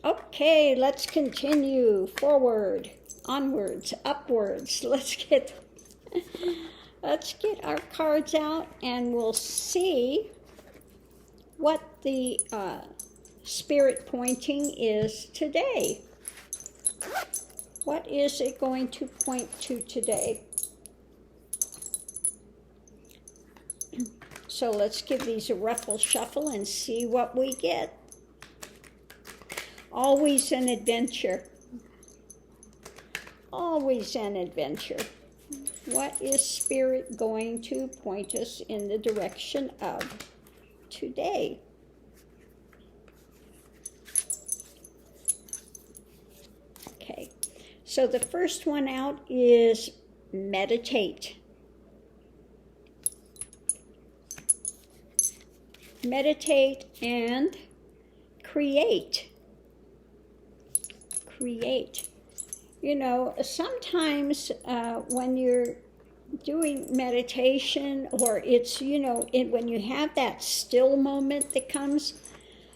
Okay, let's continue forward, onwards, upwards. Let's get our cards out and we'll see what the spirit pointing is today. What is it going to point to today? So let's give these a ruffle shuffle and see what we get. Always an adventure. Always an adventure. What is Spirit going to point us in the direction of today? Okay, so the first one out is meditate. Meditate and create. Create. You know, sometimes when you're doing meditation, or it's, you know, when you have that still moment that comes,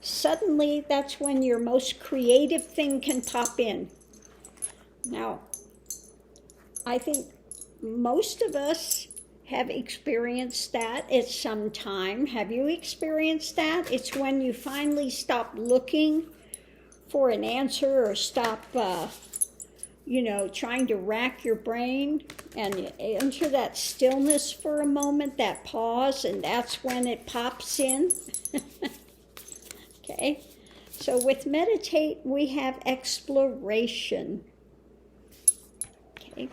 suddenly that's when your most creative thing can pop in. Now, I think most of us have experienced that at some time. Have you experienced that? It's when you finally stop looking for an answer or stop, trying to rack your brain and you enter that stillness for a moment, that pause, and that's when it pops in. Okay, so with meditate, we have exploration. Okay.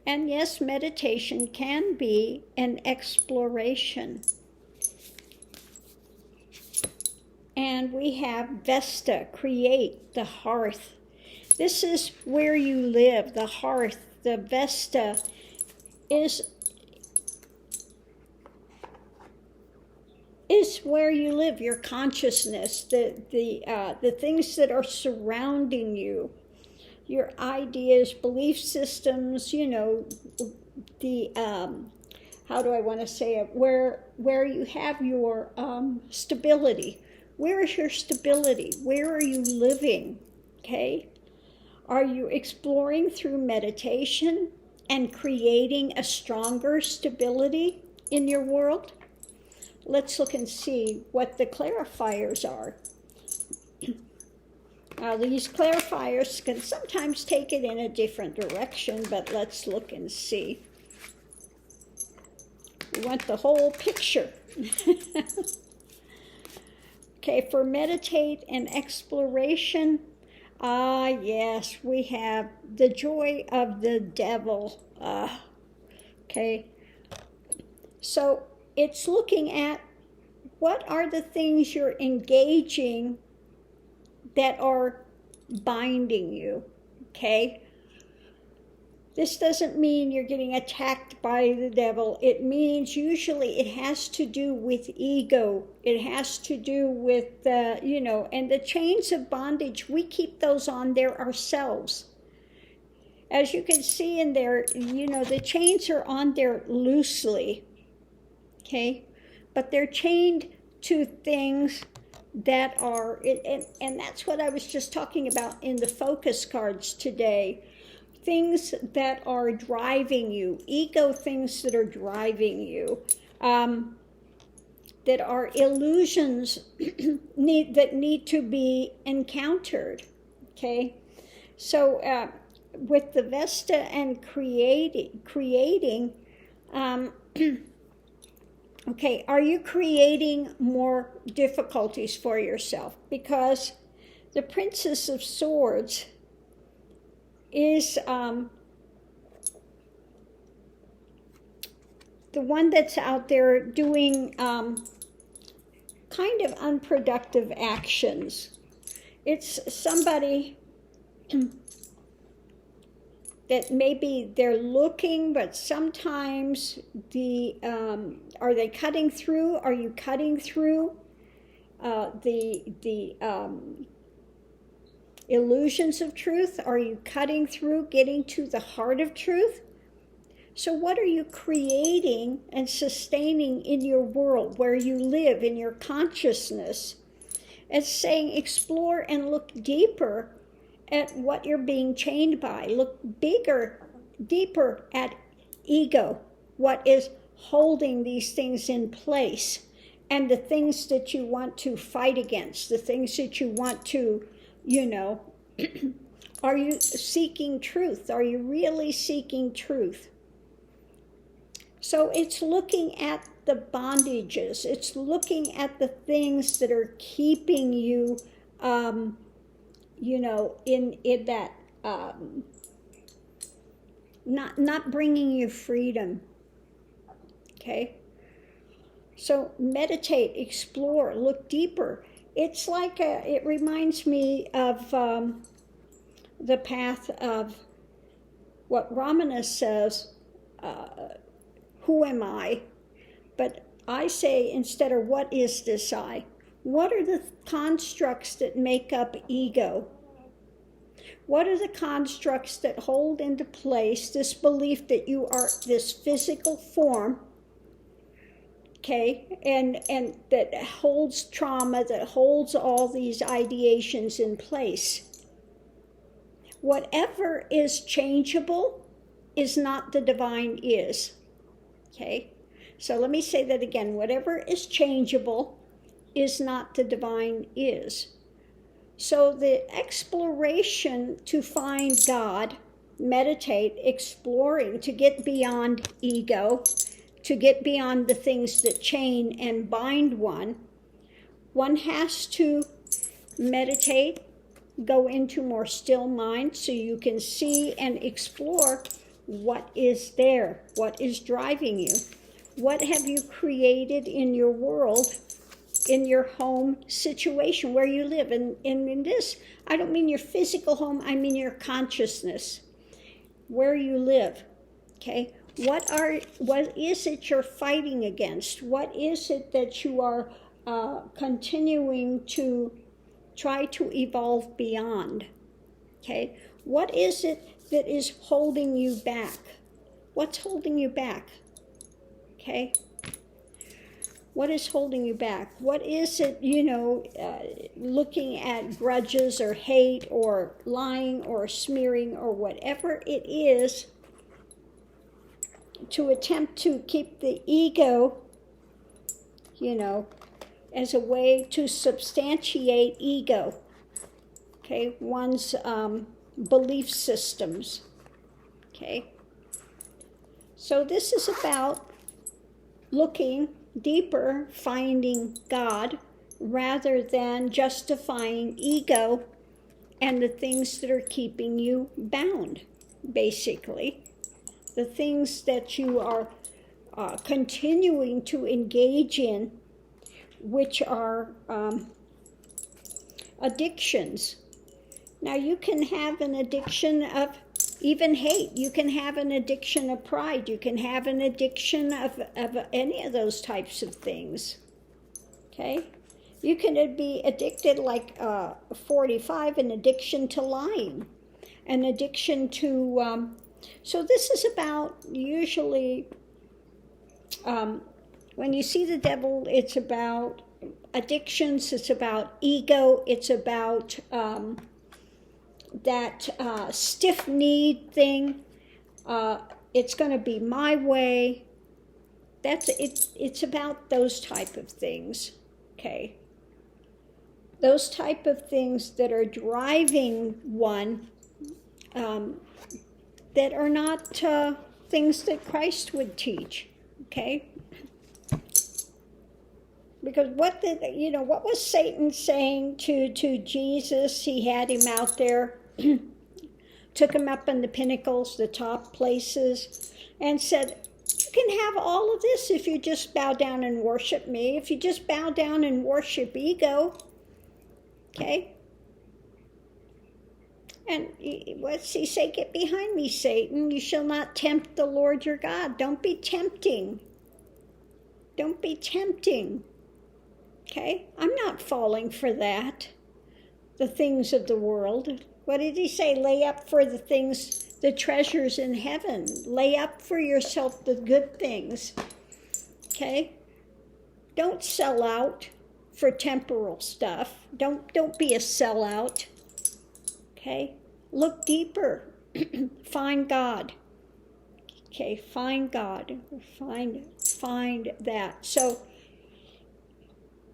And yes, meditation can be an exploration. And we have Vesta, create, the hearth. This is where you live, the hearth. The Vesta is where you live, your consciousness, the things that are surrounding you. Your ideas, belief systems, you know, the, how do I want to say it, where you have your stability. Where is your stability? Where are you living? Okay? Are you exploring through meditation and creating a stronger stability in your world? Let's look and see what the clarifiers are. Now, these clarifiers can sometimes take it in a different direction, but let's look and see. We want the whole picture. Okay, for meditate and exploration, yes, we have the joy of the devil. Okay, so it's looking at what are the things you're engaging that are binding you, okay? This doesn't mean you're getting attacked by the devil. It means usually it has to do with ego. It has to do with, and the chains of bondage, we keep those on there ourselves. As you can see in there, the chains are on there loosely, okay? But they're chained to things that are, and that's what I was just talking about in the focus cards today. Things that are driving you, ego things that are driving you, that are illusions that need to be encountered, okay? So with the Vesta and creating, okay, are you creating more difficulties for yourself? Because the Princess of Swords is the one that's out there doing kind of unproductive actions. It's somebody that maybe they're looking, but sometimes are they cutting through? Are you cutting through the illusions of truth? Are you cutting through, getting to the heart of truth? So what are you creating and sustaining in your world, where you live, in your consciousness? It's saying explore and look deeper at what you're being chained by. Look deeper at ego, what is holding these things in place, and the things that you want to fight against, the things that you want to, are you seeking truth? Are you really seeking truth? So it's looking at the bondages. It's looking at the things that are keeping you, in that, not bringing you freedom. Okay? So meditate, explore, look deeper. It's like it reminds me of the path of what Ramana says, who am I? But I say instead of what is this I? What are the constructs that make up ego? What are the constructs that hold into place this belief that you are this physical form, okay, and that holds trauma, that holds all these ideations in place? Whatever is changeable is not the divine is, okay? So let me say that again. Whatever is changeable is not the divine is. So the exploration to find God, meditate, exploring, to get beyond ego, to get beyond the things that chain and bind one has to meditate, go into more still mind so you can see and explore what is there, what is driving you, what have you created in your world, in your home situation where you live. And in this, I don't mean your physical home, I mean your consciousness, where you live, okay? What is it you're fighting against? What is it that you are continuing to try to evolve beyond, okay? What is it that is holding you back? What's holding you back, okay? What is holding you back? What is it, looking at grudges or hate or lying or smearing or whatever it is, to attempt to keep the ego, as a way to substantiate ego, okay, one's belief systems, okay? So this is about looking deeper, finding God, rather than justifying ego and the things that are keeping you bound, basically. The things that you are continuing to engage in, which are addictions. Now you can have an addiction of even hate. You can have an addiction of pride. You can have an addiction of any of those types of things, okay? You can be addicted like 45, an addiction to lying, an addiction to, so this is about usually, when you see the devil, it's about addictions, it's about ego, it's about that stiff need thing. It's going to be my way. That's it. It's about those type of things, okay? Those type of things that are driving one, that are not things that Christ would teach, okay? Because what was Satan saying to Jesus? He had him out there, took him up in the pinnacles, the top places, and said, you can have all of this if you just bow down and worship me, if you just bow down and worship ego, okay? And what's he say? Get behind me, Satan. You shall not tempt the Lord your God. Don't be tempting. Don't be tempting. Okay? I'm not falling for that. The things of the world. What did he say? Lay up for the things, the treasures in heaven. Lay up for yourself the good things. Okay? Don't sell out for temporal stuff. Don't be a sellout. Okay? Look deeper. Find God. Okay, find God. Find that. So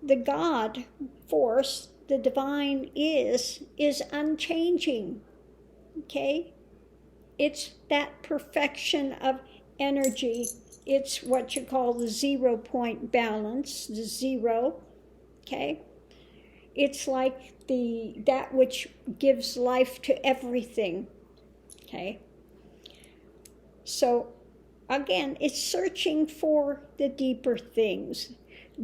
the God force, the divine is unchanging. Okay? It's that perfection of energy. It's what you call the 0 point balance, the zero. Okay? It's like that which gives life to everything. Okay? So again, it's searching for the deeper things,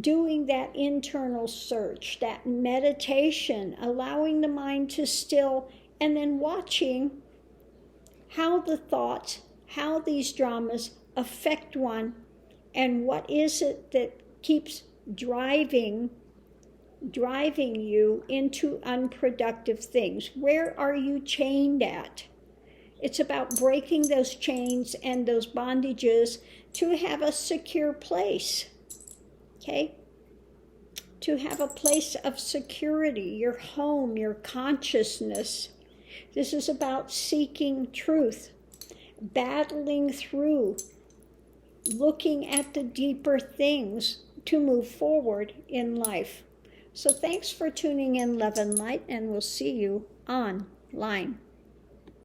doing that internal search, that meditation, allowing the mind to still, and then watching how the thoughts, how these dramas affect one, and what is it that keeps driving you into unproductive things. Where are you chained at? It's about breaking those chains and those bondages to have a secure place. Okay? To have a place of security, your home, your consciousness. This is about seeking truth, battling through, looking at the deeper things to move forward in life. So thanks for tuning in, Love and Light, and we'll see you online.